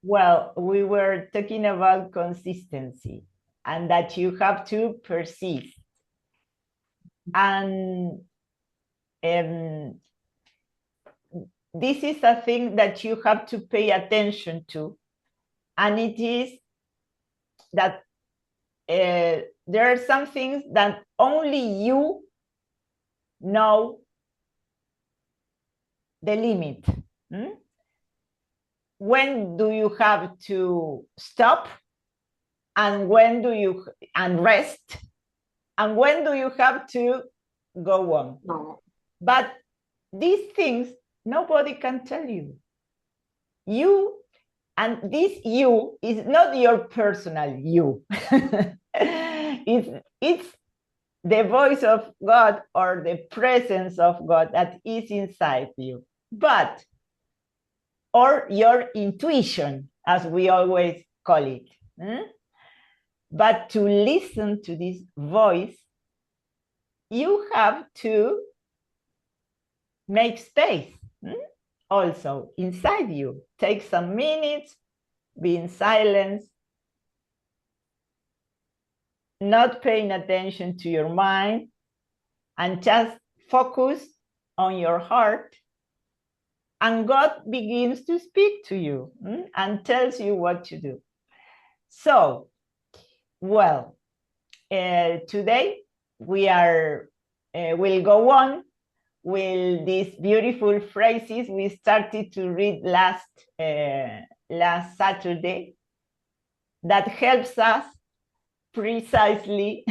Well, we were talking about consistency and that you have to persist. And this is a thing that you have to pay attention to. And it is that there are some things that only you know the limit. When do you have to stop? And when do you and rest? And when do you have to go on? No. But these things nobody can tell you. You, and this you is not your personal you. It's the voice of God or the presence of God that is inside you. But, or your intuition, as we always call it. But to listen to this voice, you have to make space also inside you. Take some minutes, be in silence, not paying attention to your mind, and just focus on your heart. And God begins to speak to you and tells you what to do. So, well, today we are will go on with these beautiful phrases we started to read last Saturday that helps us precisely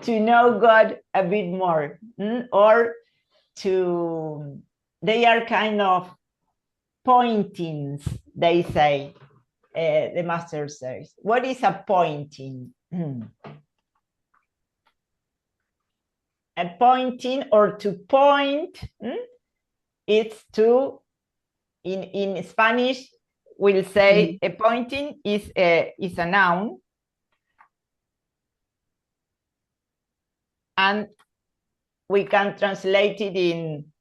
to know God a bit more, or they are kind of pointings, they say, the master says. What is a pointing? A pointing, or to point, it's to, in Spanish, we'll say a pointing is a noun. And we can translate it in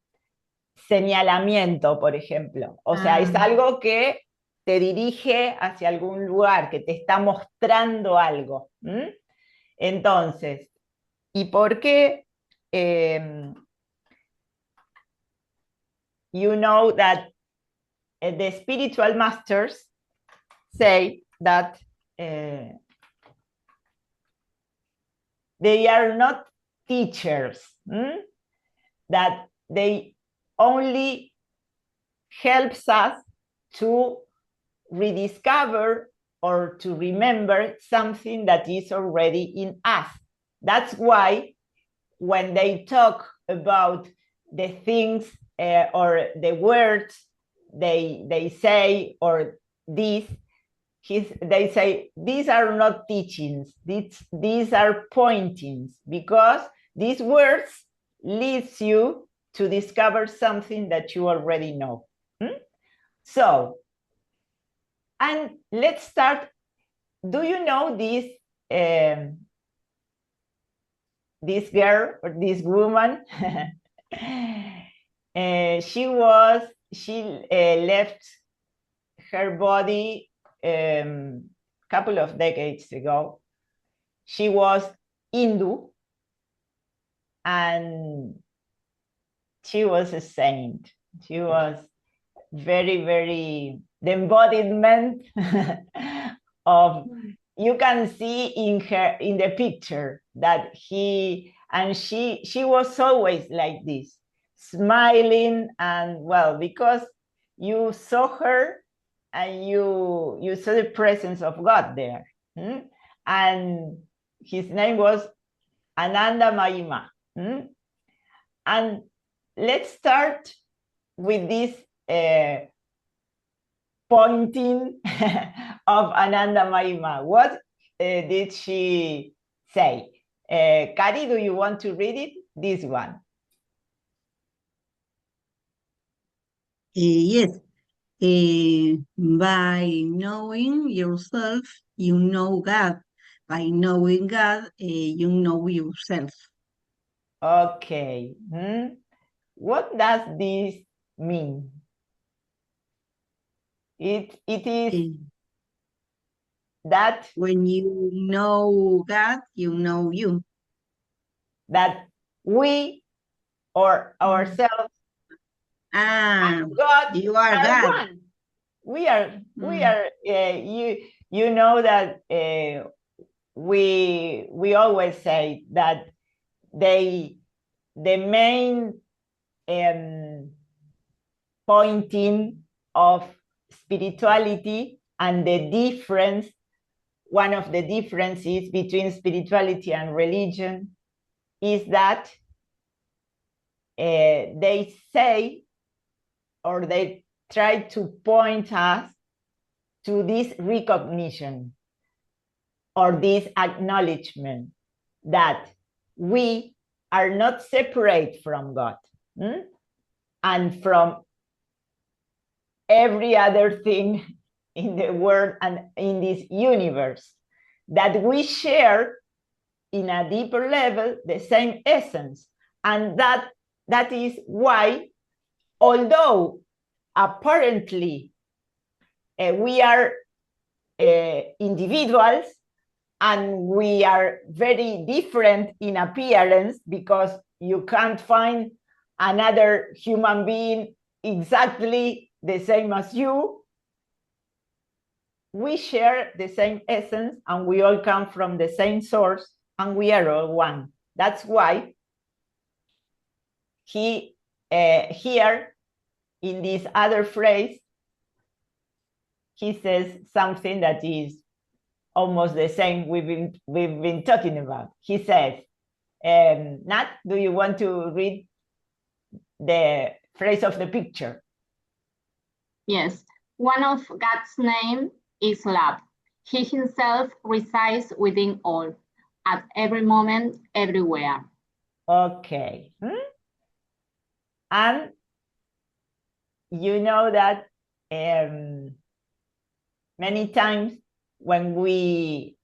señalamiento, por ejemplo. O sea, es algo que te dirige hacia algún lugar, que te está mostrando algo. Entonces, ¿y por qué? You know that the spiritual masters say that they are not teachers, that they only helps us to rediscover or to remember something that is already in us. That's why when they talk about the things or the words they say, or this, they say these are not teachings, these are pointings, because these words leads you to discover something that you already know. So, and let's start. Do you know this this girl or this woman? She left her body couple of decades ago. She was Hindu, and she was a saint. She was very, very the embodiment of, you can see in her, in the picture, that she was always like this, smiling, and well, because you saw her and you saw the presence of God there. And his name was Ananda Mahima. And let's start with this pointing of Ananda Mahima. What did she say? Kari, do you want to read it? This one. Yes. By knowing yourself, you know God. By knowing God, you know yourself. Okay. What does this mean? It is Eh, that When you know God, you know you. that we or Mm. ourselves Ah, and God you are are God. one. We are Mm. you know that we always say that the main pointing of spirituality and the difference, one of the differences between spirituality and religion is that they say, or they try to point us to this recognition or this acknowledgement that we are not separate from God, and from every other thing in the world and in this universe, that we share in a deeper level the same essence. And that is why, although apparently we are individuals and we are very different in appearance, because you can't find another human being exactly the same as you, we share the same essence and we all come from the same source and we are all one. That's why he here in this other phrase, he says something that is almost the same we've been talking about. He says, Nat, do you want to read the phrase of the picture? Yes, one of God's name is love. He himself resides within all, at every moment, everywhere. Okay. And you know that many times when we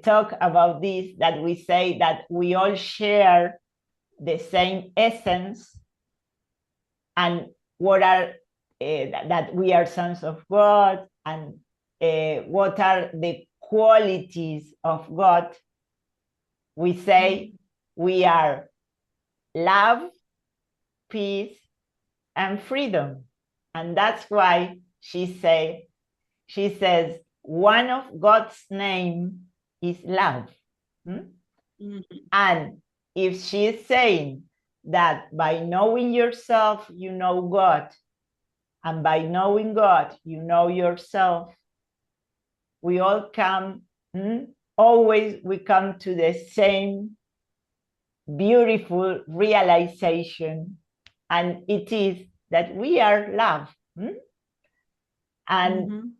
talk about this, that we say that we all share the same essence, and what are that we are sons of God, and what are the qualities of God. We say we are love, peace, and freedom. And that's why she says one of God's name is love. And if she is saying that by knowing yourself, you know God, and by knowing God, you know yourself, we all come, always we come to the same beautiful realization, and it is that we are love. And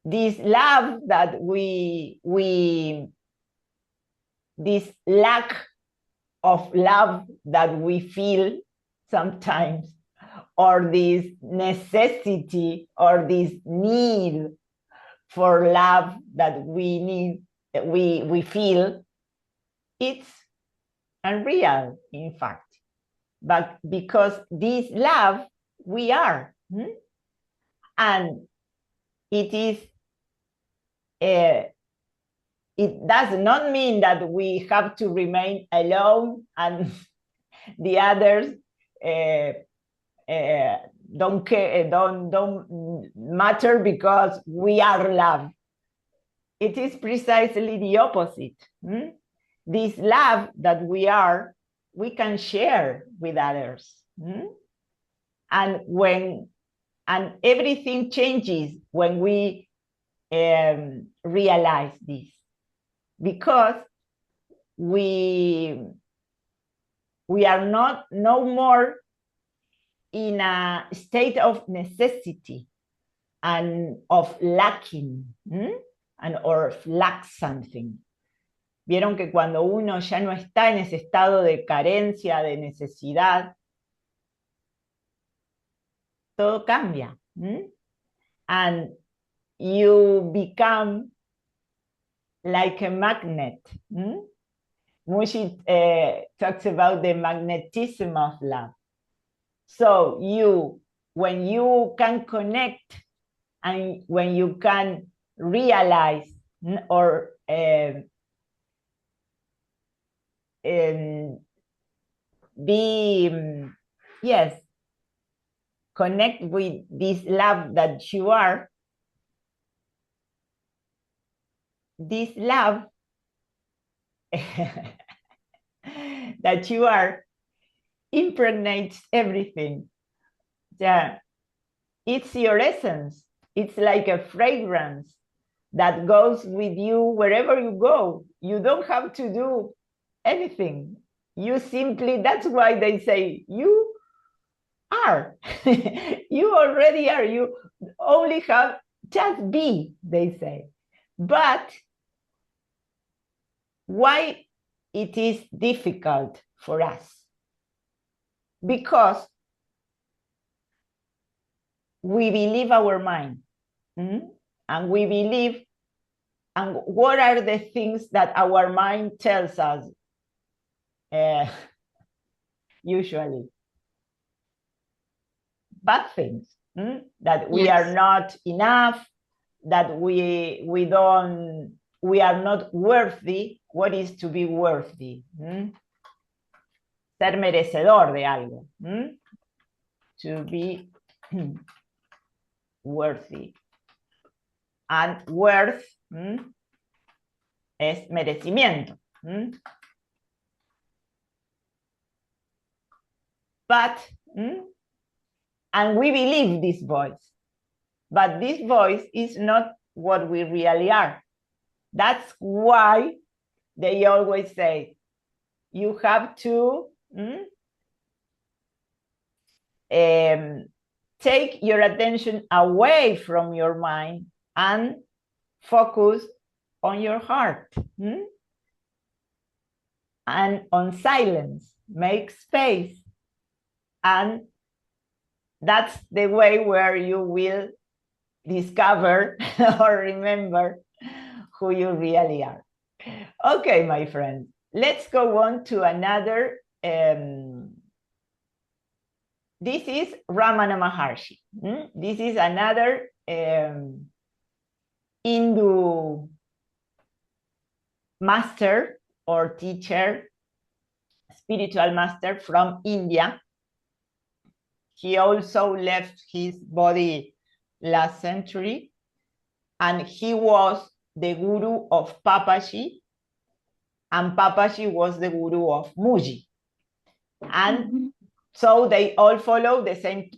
this love that this lack of love that we feel sometimes, or this necessity or this need for love that we feel, it's unreal, in fact. But because this love, we are. And it is it does not mean that we have to remain alone and the others don't care, don't matter, because we are love. It is precisely the opposite. This love that we are, we can share with others. And everything changes when we realize this, because we are not no more in a state of necessity and of lacking, and or lack something. Vieron que cuando uno ya no está en ese estado de carencia, de necesidad, todo cambia. And you become like a magnet. Mushi talks about the magnetism of love. So when you can connect and when you can realize or be, yes, connect with this love that you are, this love that you are impregnates everything. Yeah, it's your essence. It's like a fragrance that goes with you wherever you go. You don't have to do anything. You simply, that's why they say, you are. You already are. You only have, just be, they say. But why it is difficult for us? Because we believe our mind. And we believe, and what are the things that our mind tells us usually? Bad things, that we are not enough, that we are not worthy. What is to be worthy? Ser merecedor de algo. To be worthy. And worth es merecimiento. But, and we believe this voice, but this voice is not what we really are. That's why they always say, you have to take your attention away from your mind and focus on your heart and on silence. Make space. And that's the way where you will discover or remember who you really are. Okay, my friends, let's go on to another. This is Ramana Maharshi. This is another Hindu master or teacher, spiritual master from India. He also left his body last century, and he was the guru of Papaji, and Papaji was the guru of Muji. And so they all follow the same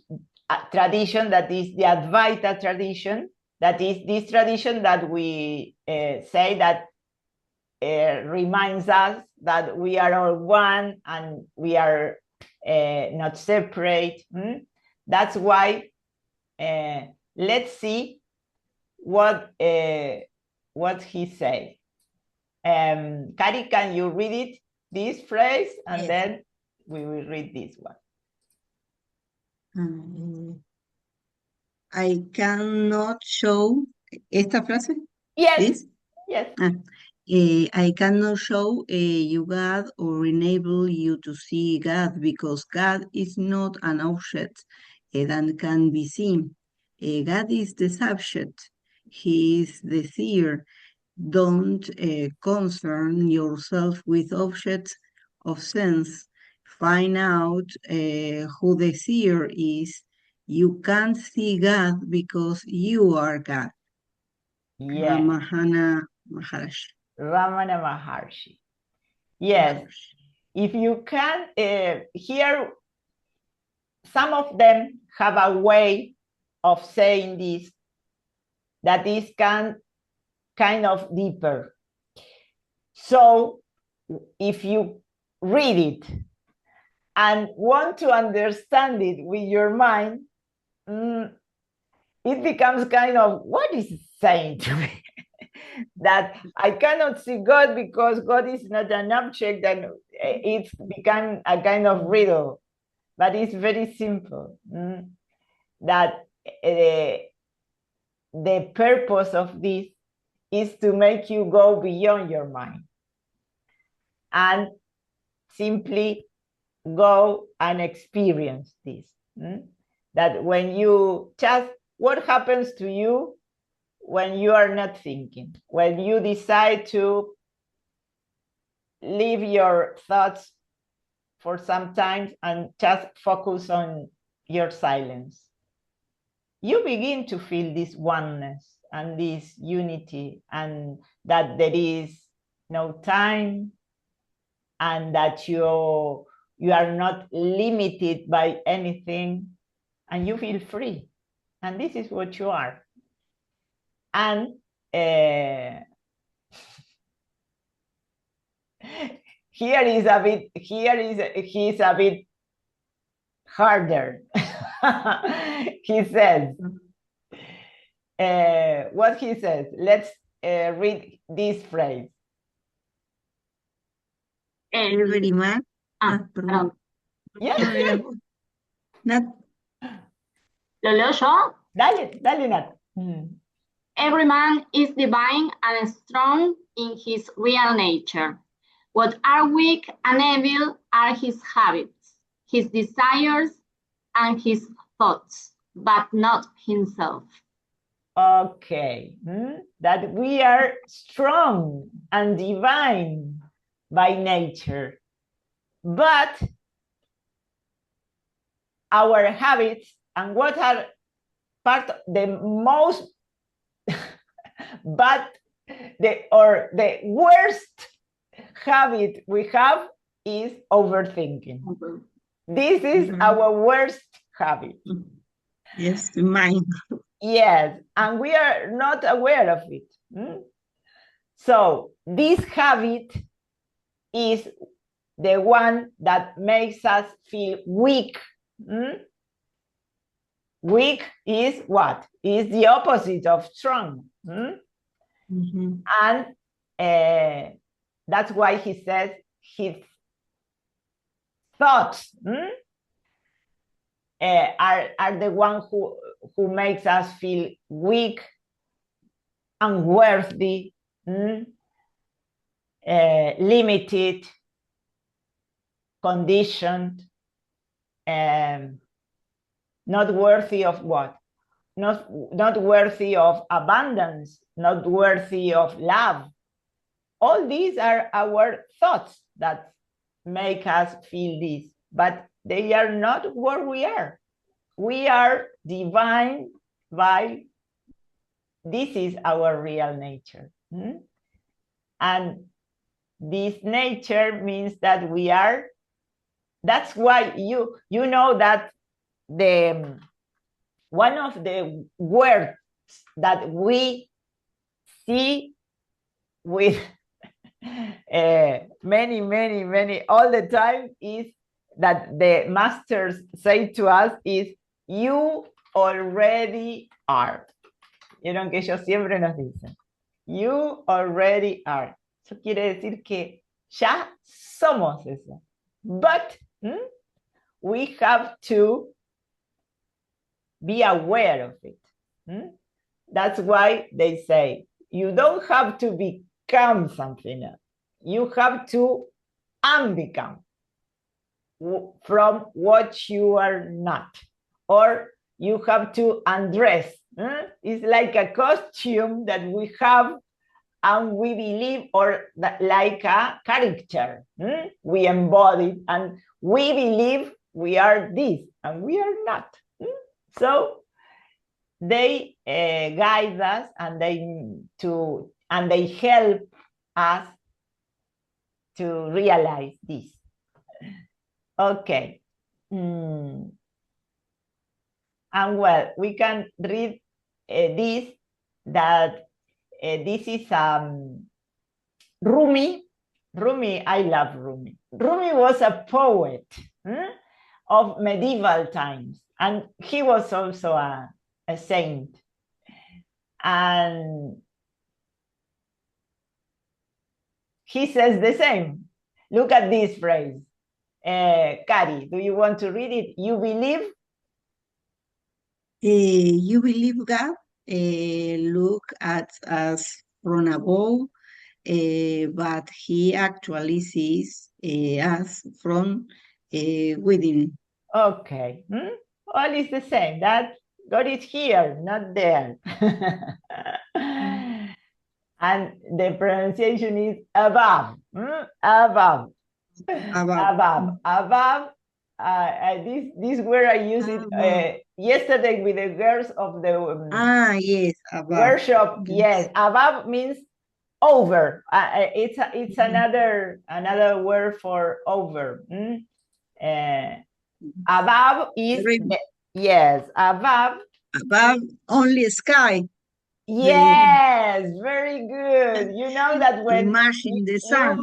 tradition, that is the Advaita tradition, that is this tradition that we say that reminds us that we are all one and we are not separate. That's why let's see what he says. Kari, can you read it, this phrase, and then we will read this one. I cannot show esta frase. Yes. This? Yes. I cannot show you God or enable you to see God, because God is not an object that can be seen. God is the subject. He is the seer. Don't concern yourself with objects of sense. Find out who the seer is. You can't see God because you are God. Yes. Ramana Maharshi. Ramana Maharshi. Yes. Maharshi. If you can, here, some of them have a way of saying this that is kind of deeper. So if you read it and want to understand it with your mind, it becomes kind of, what is it saying to me? That I cannot see God because God is not an object, and it's become a kind of riddle. But it's very simple. That the purpose of this is to make you go beyond your mind and simply go and experience this. That when you just what happens to you when you are not thinking, when you decide to leave your thoughts for some time and just focus on your silence? You begin to feel this oneness and this unity, and that there is no time, and that you are not limited by anything, and you feel free. And this is what you are. And he's a bit harder. He says, what he says, let's read this phrase. Every man. Perdón. Yeah. No, era Nat. ¿Lo leo yo? Dale, Nat. Every man is divine and strong in his real nature. What are weak and evil are his habits, his desires, and his thoughts, but not himself. Okay, that we are strong and divine by nature, but our habits, and what are part of the most but the worst habit we have is overthinking. This is our worst habit. Yes, mine. Yes, and we are not aware of it. So this habit is the one that makes us feel weak. Weak is what? Is the opposite of strong. And that's why he says his thoughts are the one who makes us feel weak, unworthy, limited, conditioned, not worthy of what? Not worthy of abundance, not worthy of love. All these are our thoughts that make us feel this, but they are not what we are. We are divine by, this is our real nature. And this nature means that we are, that's why you know that the one of the words that we see with many all the time is that the masters say to us is you already are. Vieron que ellos siempre nos dicen you already are. Eso quiere decir que ya somos eso. But we have to be aware of it. That's why they say you don't have to become something else. You have to unbecome from what you are not, or you have to undress. It's like a costume that we have and we believe, or like a character we embody, and we believe we are this and we are not. So they guide us, and they help us to realize this. Okay. And well, we can read this, that this is Rumi. I love Rumi. Rumi was a poet of medieval times, and he was also a saint. And he says the same. Look at this phrase. Cari, do you want to read it? You believe? You believe God look at us from above, but he actually sees us from within. Okay. All is the same. That God is here, not there. And the pronunciation is above. Above. Above. This word I used it yesterday with the girls of the yes, above. workshop. Yes, above means over. It's another word for over. Above is yes, above. Above only sky. Yes, very good. You know that when imagine the sun.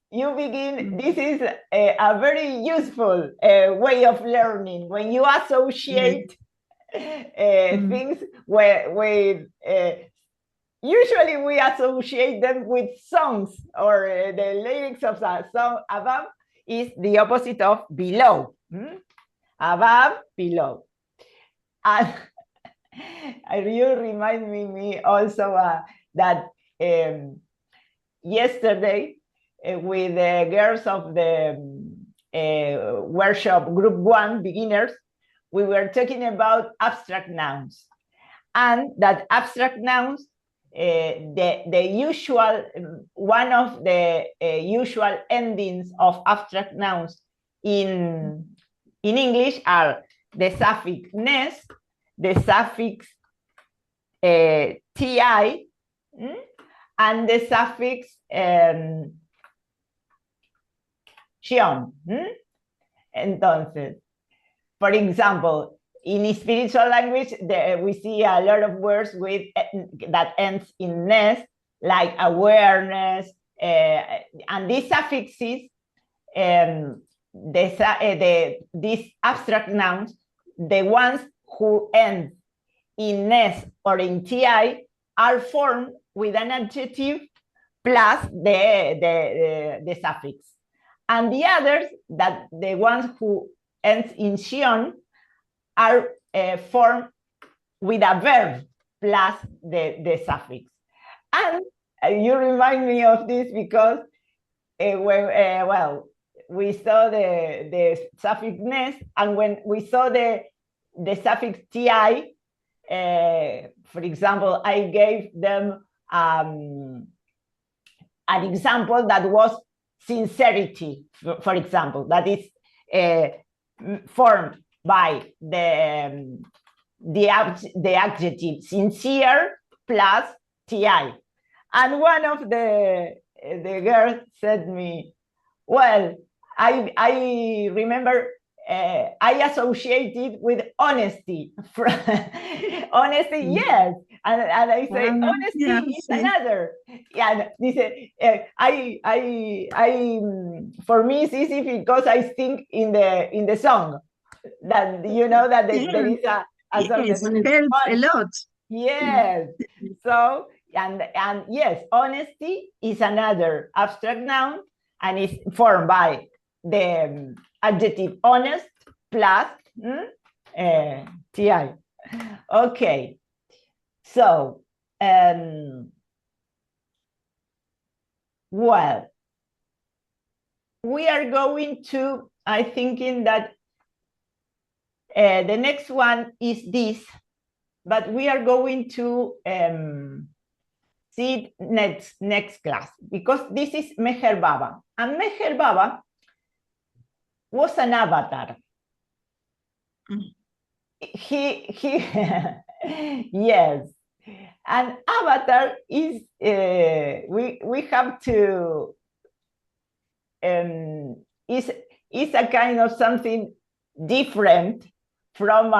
You begin, this is a very useful way of learning. When you associate things with usually we associate them with songs or the lyrics of that song. Above is the opposite of below. Above, below. And you remind me also that yesterday with the girls of the workshop group 1 beginners, we were talking about abstract nouns, and that abstract nouns, the usual one of the usual endings of abstract nouns in English are the suffix -ness, the suffix ti, and the suffix tion. Entonces, for example, in spiritual language, we see a lot of words with that ends in -ness, like awareness, and these suffixes, these abstract nouns, the ones who end in -ness or in ti, are formed with an adjective plus the suffix. And the others, that the ones who ends in tion, are formed with a verb plus the suffix. And you remind me of this because we saw the suffix -ness, and when we saw the suffix ti, for example, I gave them an example that was sincerity, for example, that is formed by the adjective sincere plus ti. And one of the girls said me, well, I remember I associated with honesty. Honesty, yes. And I say, honesty is another. Yeah, dice, for me it's easy because I think in the song that you know that there is a song yes, that helps a lot. Yes. So and yes, honesty is another abstract noun, and it's formed by the adjective honest plus ti. Okay. So, well, we are going to, I'm thinking that the next one is this, but we are going to see it next class, because this is Meher Baba. And Meher Baba was an avatar. He yes. An avatar is, we have to, is a kind of something different from,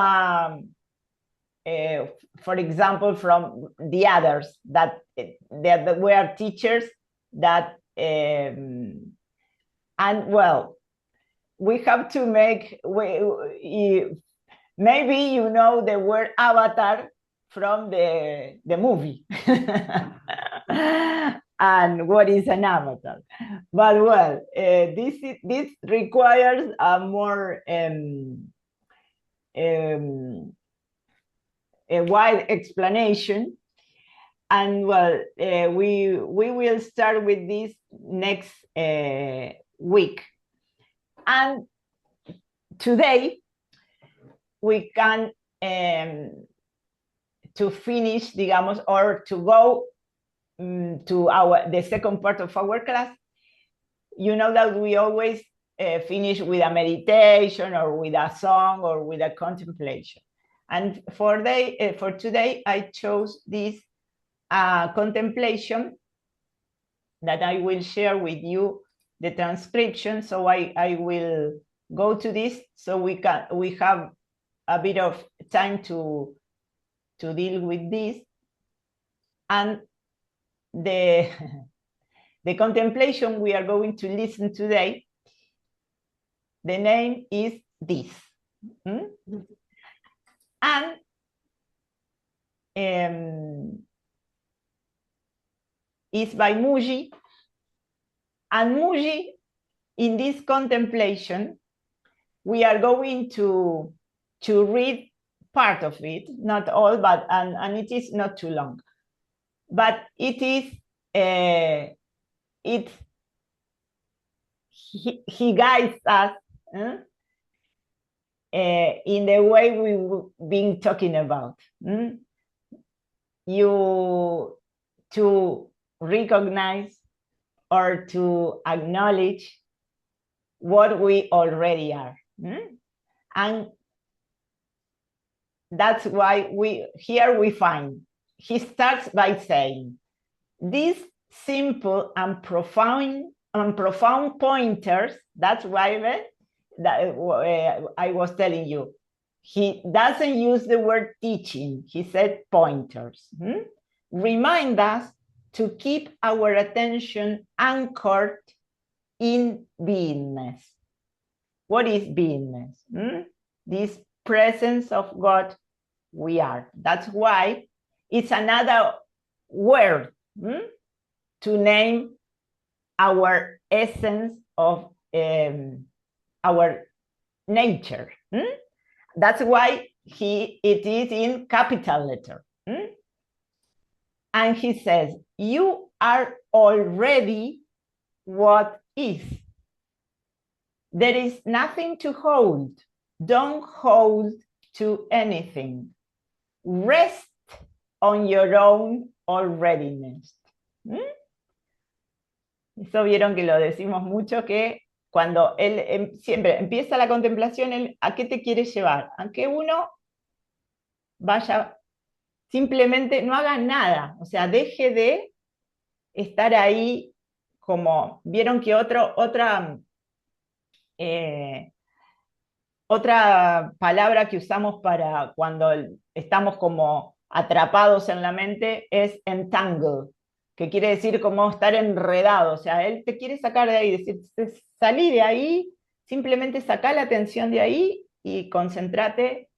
for example, from the others that were teachers that, and well, we have to make, maybe you know the word avatar from the movie. And what is an avatar? But well, this requires a more a wide explanation. And well, we will start with this next week. And today we can to finish, digamos, or to go to the second part of our class, you know that we always finish with a meditation or with a song or with a contemplation. And for today, I chose this contemplation that I will share with you the transcription. So I will go to this so we have a bit of time to deal with this. And the contemplation we are going to listen today, the name is this. And it's by Muji. And Muji, in this contemplation, we are going to read part of it, not all, but and it is not too long. But it is he guides us in the way we've been talking about. You to recognize or to acknowledge what we already are. And that's why we find, he starts by saying, these simple and profound pointers, that's why I was telling you, he doesn't use the word teaching, he said pointers. Remind us to keep our attention anchored in beingness. What is beingness? This presence of God we are. That's why it's another word to name our essence of our nature. That's why it is in capital letter. And he says, you are already what is. There is nothing to hold. Don't hold to anything. Rest on your own alreadiness. Eso vieron que lo decimos mucho, que cuando él siempre empieza la contemplación, él, ¿a qué te quiere llevar? A que uno vaya, simplemente no haga nada, o sea, deje de estar ahí como, vieron que otra palabra que usamos para cuando estamos como atrapados en la mente es entangle, que quiere decir como estar enredado, o sea, él te quiere sacar de ahí, decir, salí de ahí, simplemente saca la atención de ahí y concéntrate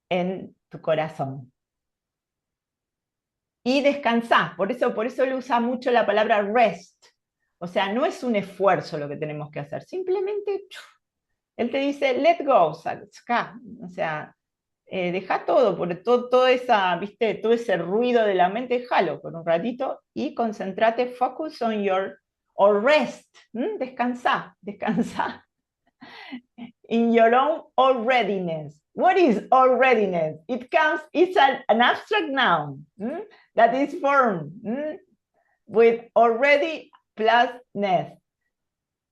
en tu corazón. Y descansá, por eso le usa mucho la palabra rest, o sea, no es un esfuerzo lo que tenemos que hacer, simplemente él te dice, let go, saca, o sea, deja todo, porque todo ese ruido de la mente, déjalo por un ratito y concéntrate, focus on or rest, descansa, in your own alreadiness. What is alreadiness? It's an abstract noun that is formed with already plus ness.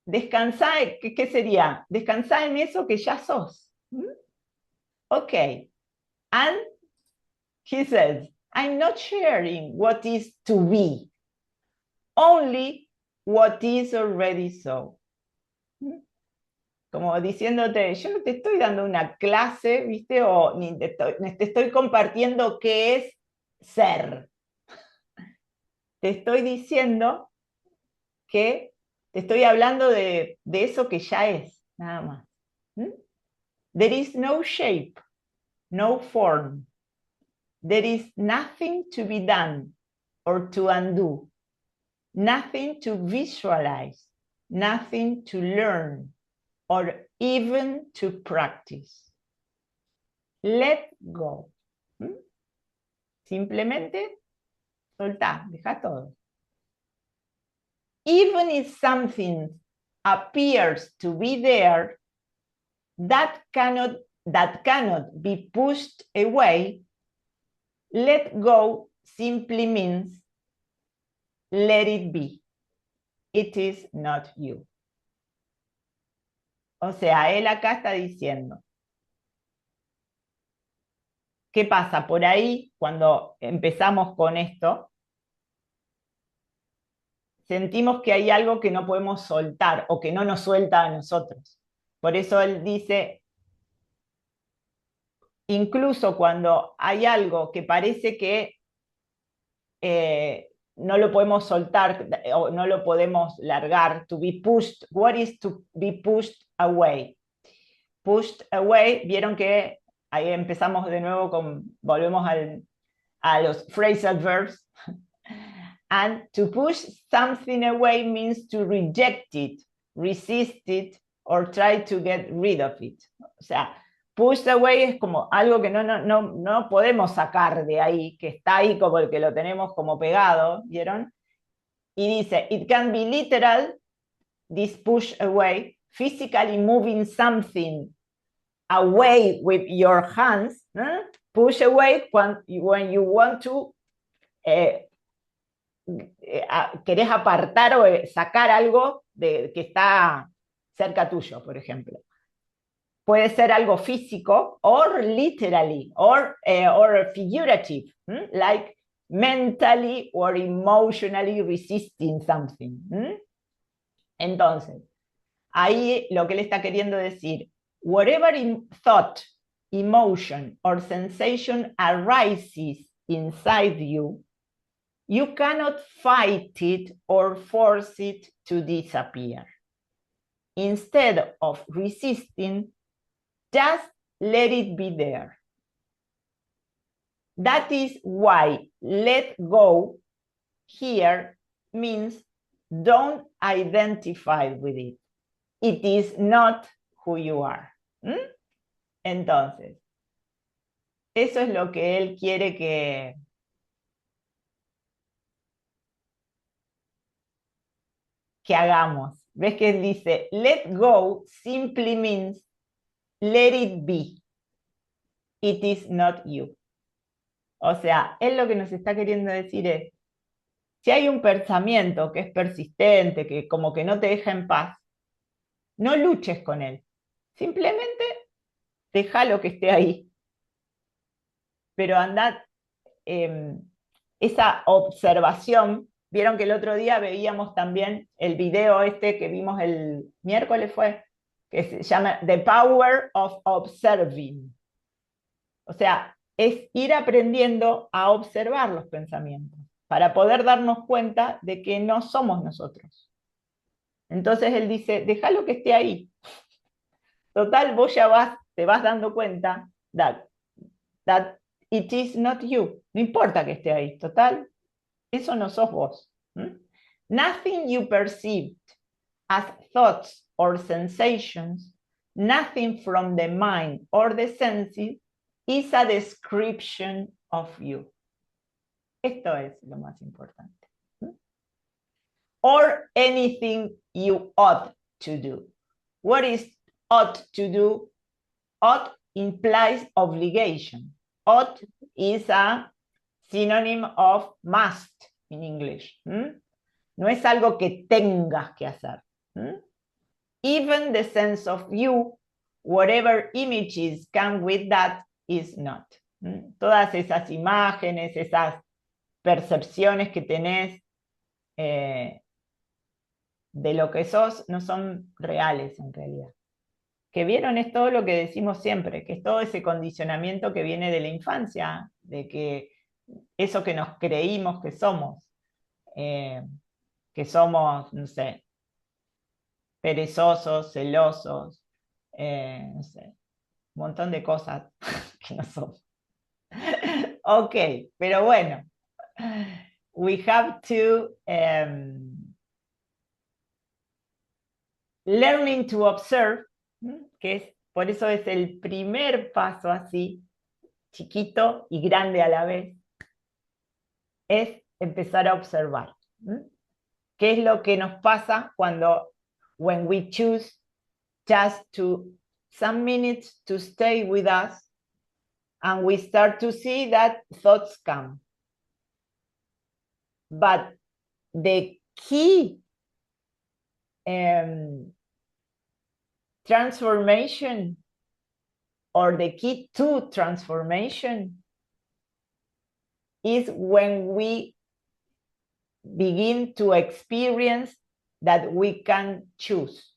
Descansar, ¿qué sería? Descansar en eso que ya sos. Okay. And he says, I'm not sharing what is to be, only what is already so. Como diciéndote, yo no te estoy dando una clase, ¿viste? O ni te estoy compartiendo qué es ser. Te estoy diciendo que te estoy hablando de eso que ya es, nada más. There is no shape, no form. There is nothing to be done or to undo. Nothing to visualize. Nothing to learn or even to practice. Let go. Simplemente soltá, deja todo. Even if something appears to be there, that cannot that cannot be pushed away, let go simply means let it be. It is not you. O sea, él acá está diciendo, ¿qué pasa? Por ahí, cuando empezamos con esto, sentimos que hay algo que no podemos soltar o que no nos suelta a nosotros. Por eso él dice, incluso cuando hay algo que parece que no lo podemos soltar o no lo podemos largar, to be pushed, what is to be pushed away? Pushed away, vieron que ahí empezamos de nuevo volvemos a los phrasal verbs. And to push something away means to reject it, resist it, or try to get rid of it. O sea, push away es como algo que no podemos sacar de ahí, que está ahí como el que lo tenemos como pegado, ¿vieron? Y dice, it can be literal, this push away, physically moving something away with your hands, ¿no? Push away when you want to querés apartar o sacar algo que está cerca tuyo, por ejemplo. Puede ser algo físico, or literally, or figurative, like mentally or emotionally resisting something. Entonces, ahí lo que él está queriendo decir, whatever thought, emotion, or sensation arises inside you, you cannot fight it or force it to disappear. Instead of resisting, just let it be there. That is why let go here means don't identify with it. It is not who you are. Entonces, eso es lo que él quiere que hagamos. ¿Ves que él dice, let go simply means let it be. It is not you. O sea, él lo que nos está queriendo decir es, si hay un pensamiento que es persistente, que como que no te deja en paz, no luches con él. Simplemente déjalo que esté ahí. Pero andad, esa observación. Vieron que el otro día veíamos también el video que vimos el miércoles que se llama The Power of Observing. O sea, es ir aprendiendo a observar los pensamientos para poder darnos cuenta de que no somos nosotros. Entonces él dice, déjalo que esté ahí. Total, vos ya te vas dando cuenta that it is not you. No importa que esté ahí, total, eso no sos vos. Nothing you perceived as thoughts or sensations, nothing from the mind or the senses is a description of you. Esto es lo más importante. Or anything you ought to do. What is ought to do? Ought implies obligation. Ought is a synonym of must in English. No es algo que tengas que hacer. Even the sense of you, whatever images come with that, is not. Todas esas imágenes, esas percepciones que tenés de lo que sos, no son reales en realidad. Que vieron es todo lo que decimos siempre, que es todo ese condicionamiento que viene de la infancia, de que eso que nos creímos que somos, no sé, perezosos, celosos, no sé, un montón de cosas que no somos. Ok, pero bueno, we have to learning to observe, por eso es el primer paso así, chiquito y grande a la vez, es empezar a observar. ¿Qué es lo que nos pasa when we choose just to some minutes to stay with us, and we start to see that thoughts come. But the key transformation, or the key to transformation, is when we begin to experience that we can choose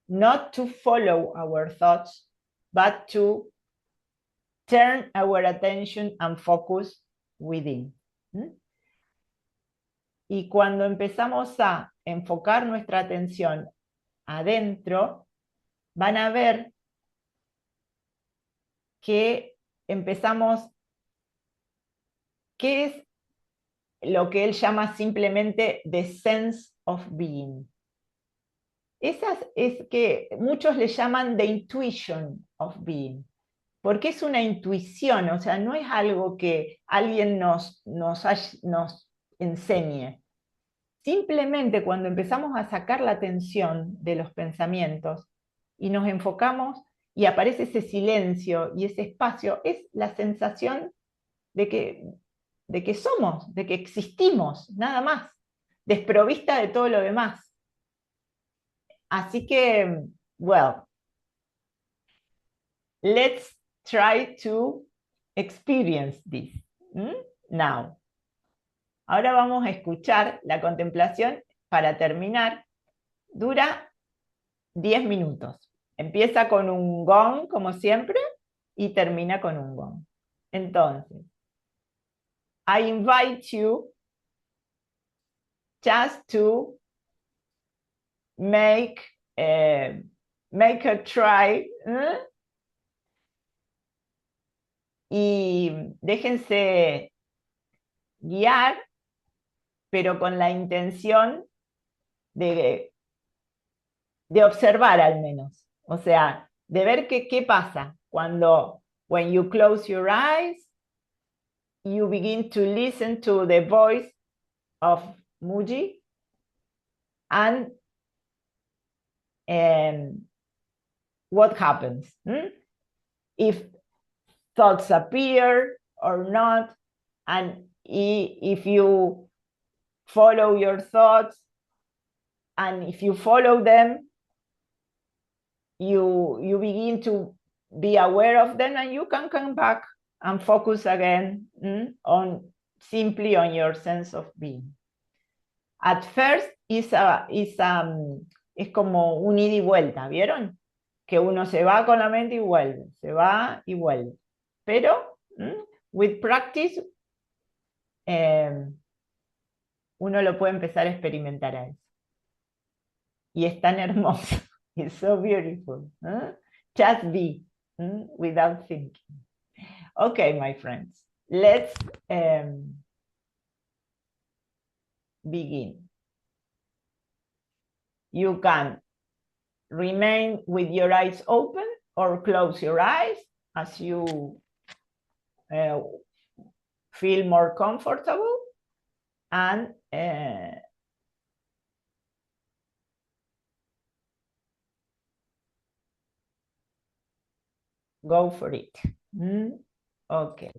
not to follow our thoughts, but to turn our attention and focus within. Y cuando empezamos a enfocar nuestra atención adentro, van a ver que empezamos, ¿qué es lo que él llama simplemente the sense of being? Esas es que muchos le llaman the intuition of being, porque es una intuición, o sea, no es algo que alguien nos enseñe. Simplemente cuando empezamos a sacar la atención de los pensamientos y nos enfocamos y aparece ese silencio y ese espacio, es la sensación de que somos, de que existimos, nada más, desprovista de todo lo demás. Así que, well, let's try to experience this now. Ahora vamos a escuchar la contemplación. Para terminar, dura 10 minutos. Empieza con un gong, como siempre, y termina con un gong. Entonces, I invite you just to make a try, y déjense guiar, pero con la intención de observar al menos, o sea, de ver qué pasa cuando, when you close your eyes, you begin to listen to the voice of Muji, and what happens? If thoughts appear or not, and if you follow your thoughts, and if you follow them, you begin to be aware of them, and you can come back and focus again simply on your sense of being. At first es como un ida y vuelta, ¿vieron? Que uno se va con la mente y vuelve, se va y vuelve. Pero, with practice, uno lo puede empezar a experimentar a eso. Y es tan hermoso. It's so beautiful. Just be, without thinking. Okay, my friends, let's begin. You can remain with your eyes open or close your eyes as you feel more comfortable, and go for it. Okay.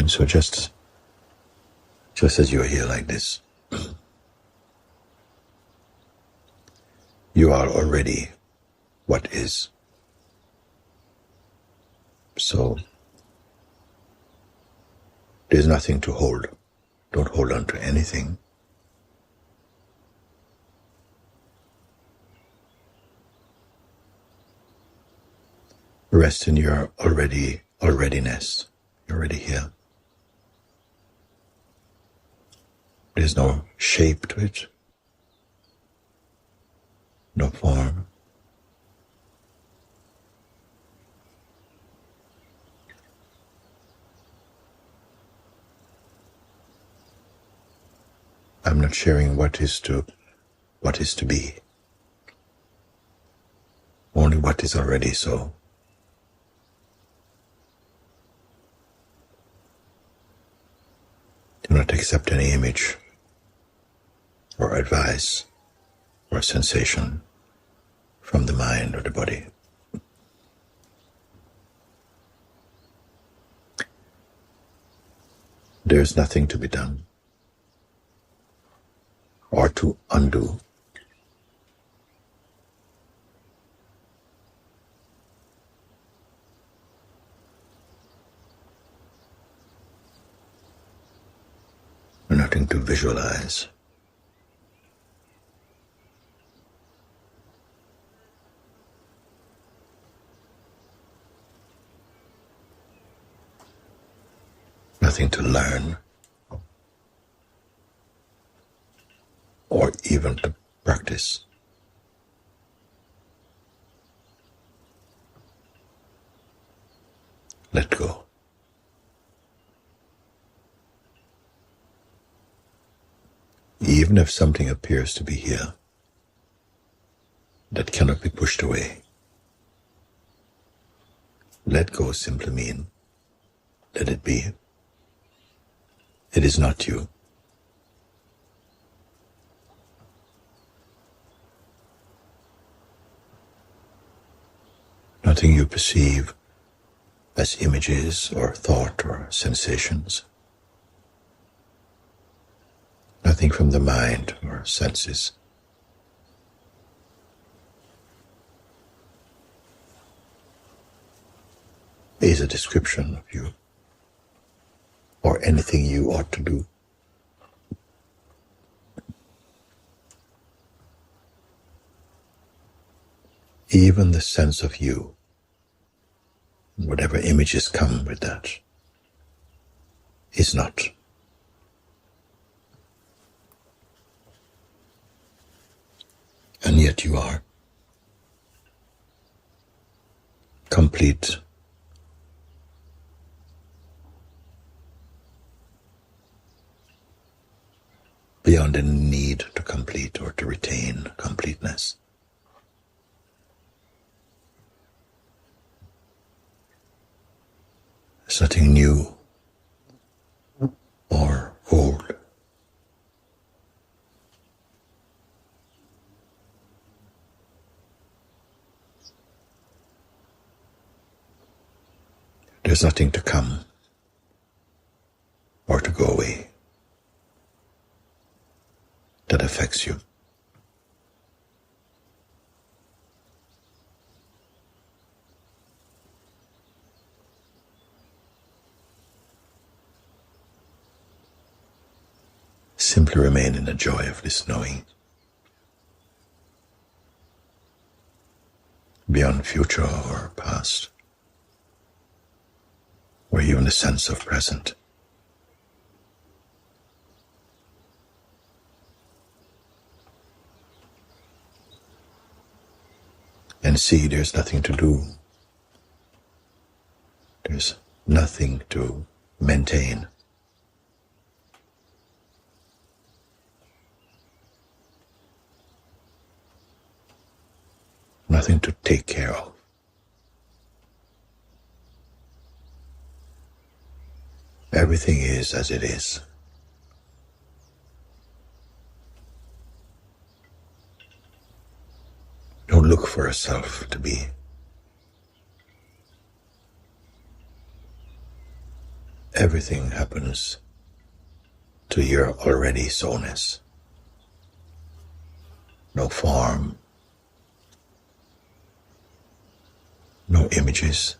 So just as you're here like this, you are already what is. So There's nothing to hold. Don't hold on to anything. Rest in your alreadiness. You're already here. There's no shape to it, no form. I'm not sharing what is to be. Only what is already so. Do not accept any image or advice or sensation from the mind or the body. There's nothing to be done or to undo. Nothing to visualize. Nothing to learn or even to practice. Let go. Even if something appears to be here that cannot be pushed away, let go simply means let it be. It is not you. Nothing you perceive as images or thought or sensations. Nothing from the mind or senses. Is a description of you or anything you ought to do. Even the sense of you, whatever images come with that, is not. And yet you are. Complete. Beyond any need to complete or to retain completeness. There's nothing new or old. There's nothing to come or to go away that affects you. Simply remain in the joy of this knowing. Beyond future or past, or even the sense of present. And see, there's nothing to do. There's nothing to maintain. Nothing to take care of. Everything is as it is. Don't look for a self to be. Everything happens to your already so-ness. No form, no images,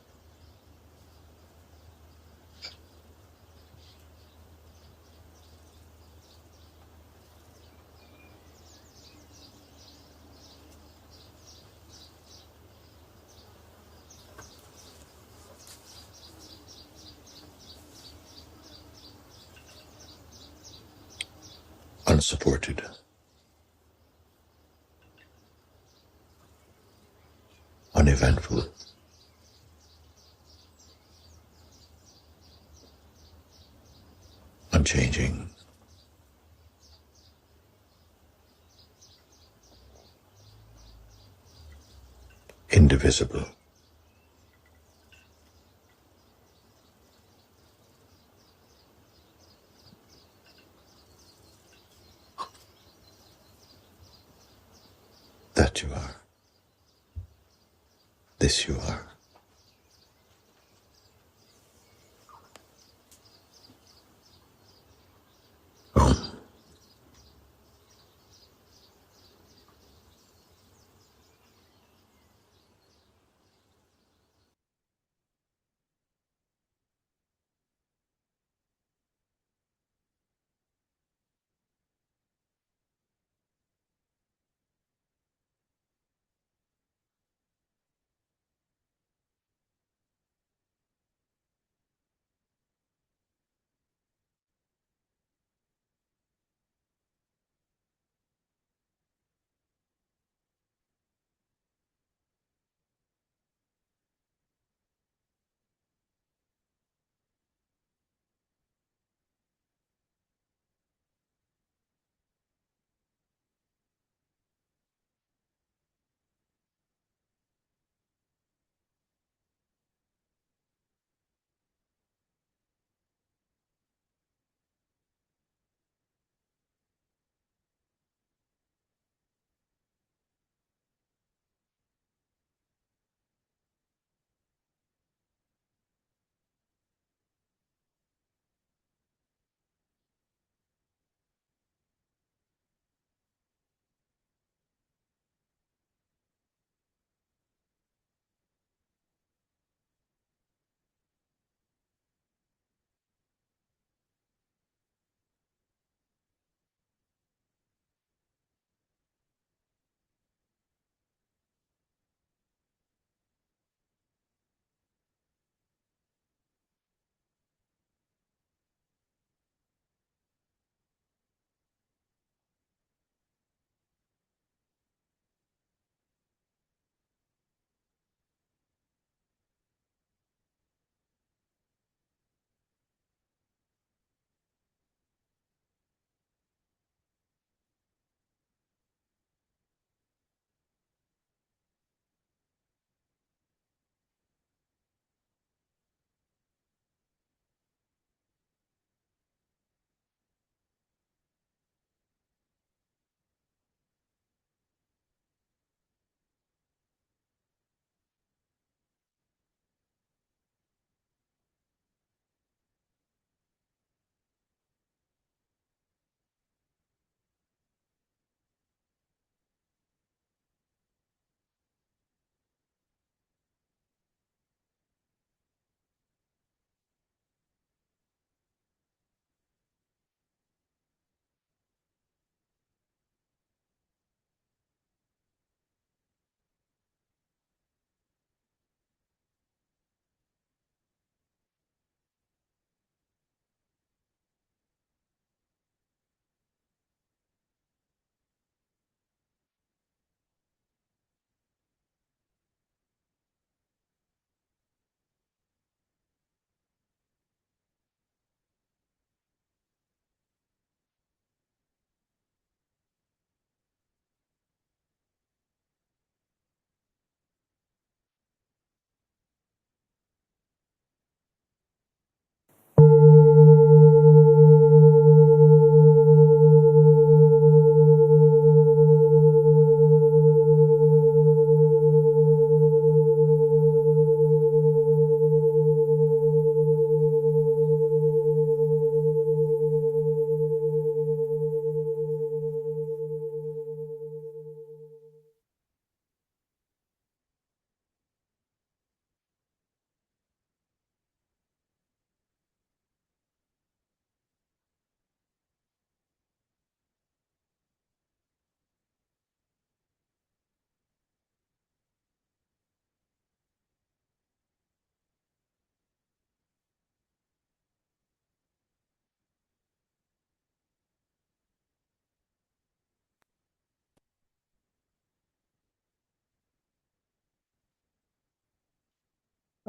unsupported. Uneventful. Unchanging. Indivisible. That you are. This you are. Om.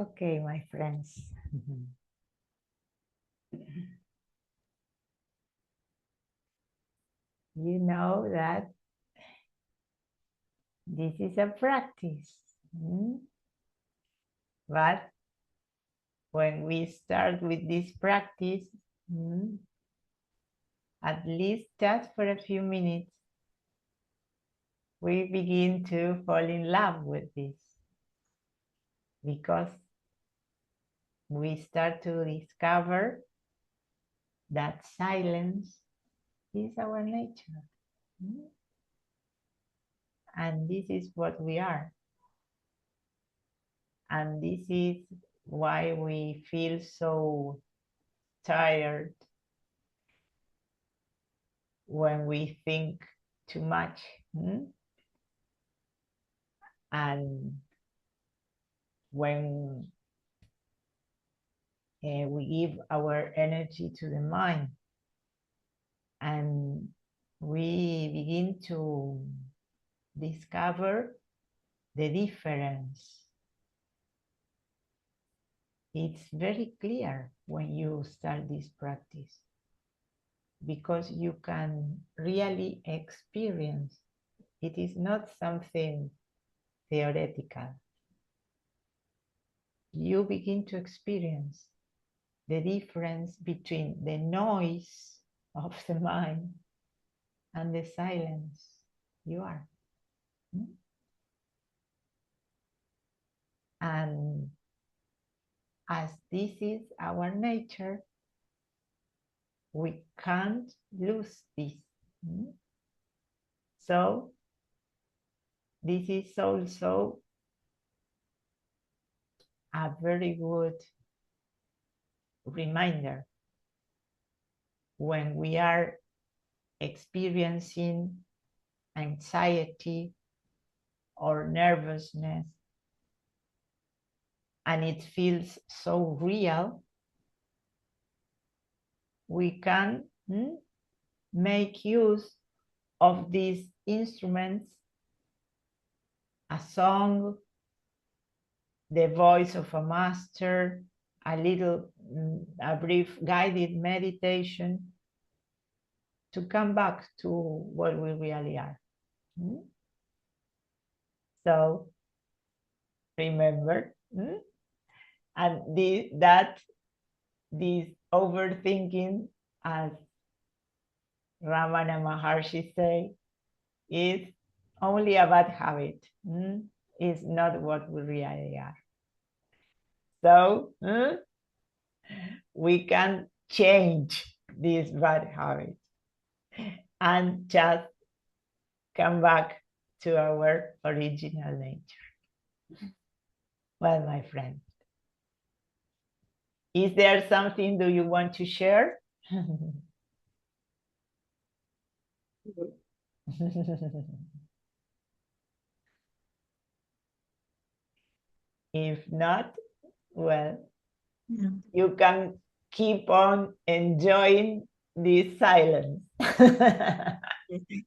Okay, my friends. You know that this is a practice. But when we start with this practice, at least just for a few minutes, we begin to fall in love with this, because we start to discover that silence is our nature. And this is what we are. And this is why we feel so tired when we think too much. And when we give our energy to the mind, and we begin to discover the difference. It's very clear when you start this practice, because you can really experience. It is not something theoretical. You begin to experience the difference between the noise of the mind and the silence you are. And as this is our nature, we can't lose this. So this is also a very good reminder when we are experiencing anxiety or nervousness, and it feels so real. We can make use of these instruments: a song, the voice of a master, a brief guided meditation, to come back to what we really are. So remember, and this overthinking, as Ramana Maharshi say, is only a bad habit. It's not what we really are. So we can change this bad habit and just come back to our original nature. Well, my friend, is there something do you want to share? If not, well, you can keep on enjoying this silence.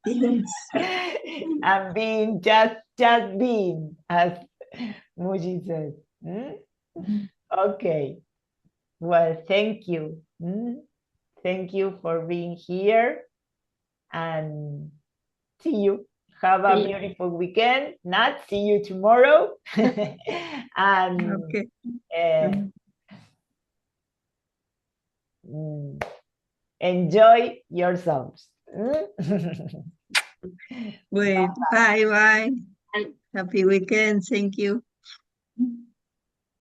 Yes. And being just being, as Muji says. Okay. Well, thank you. Thank you for being here, and see you. Have a beautiful weekend. Not see you tomorrow. And Okay. Enjoy yourselves. Wait, bye. Happy weekend. Thank you.